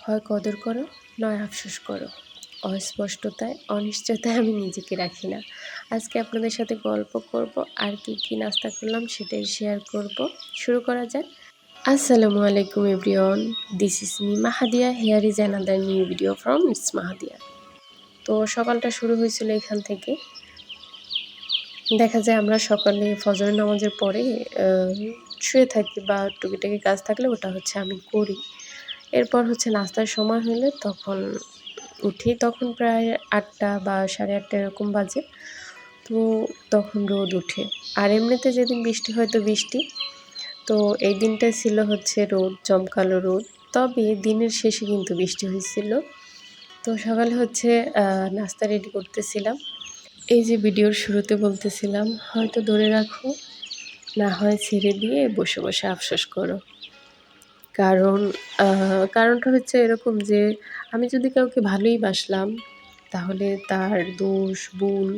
হয় কদর করো, নয় আফসোস করো। অস্পষ্টতায়, অনিশ্চয়তায় আমি নিজেকে রাখি না। আজকে আপনাদের সাথে গল্প করব, আর কি নাস্তা করলাম সেটাই শেয়ার করব। শুরু করা যাক। আসসালামু আলাইকুম everyone, this is me Mahadiya, here is another new video from it's Mahadiya. তো সকালটা শুরু হয়েছিল এখান থেকে। দেখা যায় আমরা সকালে ফজরের নামাজের পরে শুয়ে থাকি বা টুকিটাকি কাজ থাকলে ওটা হচ্ছে আমি করি। এরপর হচ্ছে নাস্তার সময় হলে তখন উঠি, তখন প্রায় ৮টা বা ৮:৩০ এরকম বাজে। তো তখন রোদ ওঠে, আর এমনিতে যেদিন বৃষ্টি হয় তো বৃষ্টি। তো এই দিনটা ছিল হচ্ছে রোদ, জমকালো রোদ, তবে দিনের শেষে কিন্তু বৃষ্টি হয়েছিল। তো সকালে হচ্ছে নাস্তা রেডি করতেছিলাম। এই যে ভিডিওর শুরুতে বলতেছিলাম, হয়তো ধরে রাখো, না হয় ছেড়ে দিয়ে বসে বসে আফসোস করো। কারণটা হচ্ছে এরকম যে আমি যদি কাউকে ভালোই বাসলাম, তাহলে তার দোষ, ভুল,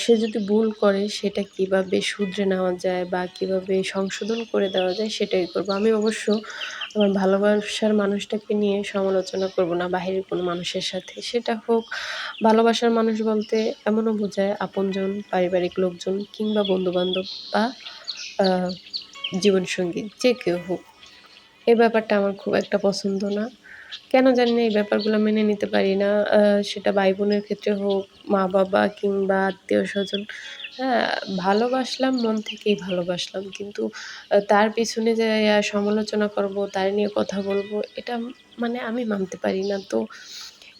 সে যদি ভুল করে সেটা কীভাবে শুধরে নেওয়া যায় বা কীভাবে সংশোধন করে দেওয়া যায় সেটাই করব। আমি অবশ্য আমার ভালোবাসার মানুষটাকে নিয়ে সমালোচনা করব না বাহিরের কোনো মানুষের সাথে। সেটা হোক ভালোবাসার মানুষ বলতে এমনও বোঝায় আপনজন, পারিবারিক লোকজন কিংবা বন্ধুবান্ধব বা জীবনসঙ্গী, যে কেউ হোক। এই ব্যাপারটা আমার খুব একটা পছন্দ না। কেন জানি না এই ব্যাপারগুলো মেনে নিতে পারি না। সেটা ভাই-বোনের ক্ষেত্রে হোক, মা-বাবা কিংবা আত্মীয়স্বজন। হ্যাঁ, ভালোবাসলাম, মন থেকেই ভালোবাসলাম। কিন্তু তার পিছনে যে সমালোচনা করব, তার নিয়ে কথা বলব, এটা মানে আমি মানতে পারি না। তো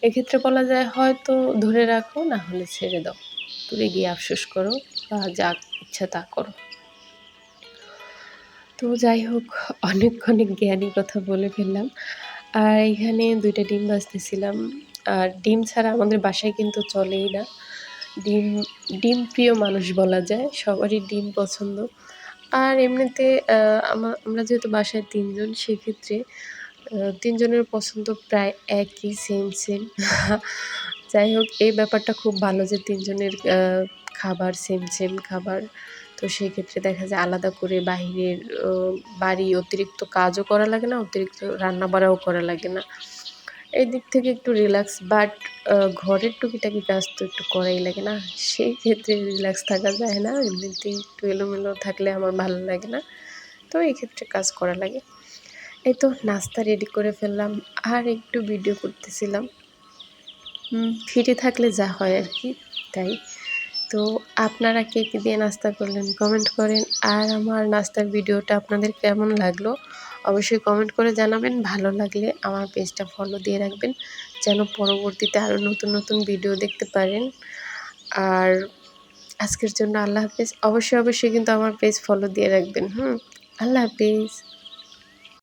এক্ষেত্রে বলা যায়, হয়তো ধরে রাখো, না হলে ছেড়ে দাও। দূরে গিয়ে আফসোস করো বা যা ইচ্ছা তা করো। তো যাই হোক, অনেক জ্ঞানী কথা বলে ফেললাম। আর এখানে ২টা ডিম ভাজতেছিলাম। আর ডিম ছাড়া আমাদের বাসায় কিন্তু চলেই না। ডিম ডিম প্রিয় মানুষ বলা যায়। সবারই ডিম পছন্দ। আর এমনিতে আমরা যেহেতু বাসায় ৩ জন, সেক্ষেত্রে ৩ জনের পছন্দ প্রায় একই, সেম। যাই হোক, এই ব্যাপারটা খুব ভালো যে ৩ জনের খাবার সেম খাবার। তো সেক্ষেত্রে দেখা যায় আলাদা করে বাহিরের বাড়ি অতিরিক্ত কাজও করা লাগে না, অতিরিক্ত রান্না-বাড়াও করা লাগে না। এই দিক থেকে একটু রিল্যাক্স। বাট ঘরের টুকিটাকি কাজ তো একটু করাই লাগে না? সেই ক্ষেত্রে রিল্যাক্স থাকা যায় না। এমনিতেই একটু এলোমেলো থাকলে আমার ভালো লাগে না। তো এই ক্ষেত্রে কাজ করা লাগে। এই তো নাস্তা রেডি করে ফেললাম, আর একটু ভিডিও করতেছিলাম। ফ্রি থাকলে যা হয় আরকি, তাই। তো আপনারা কে দিয়ে নাস্তা করলেন কমেন্ট করেন। আর আমার নাস্তার ভিডিওটা আপনাদের কেমন লাগলো অবশ্যই কমেন্ট করে জানাবেন। ভালো লাগলে আমার পেজটা ফলো দিয়ে রাখবেন, যেন পরবর্তীতে আরও নতুন ভিডিও দেখতে পারেন। আর আজকের জন্য আল্লাহ হাফেজ। অবশ্যই কিন্তু আমার পেজ ফলো দিয়ে রাখবেন। আল্লাহ হাফেজ।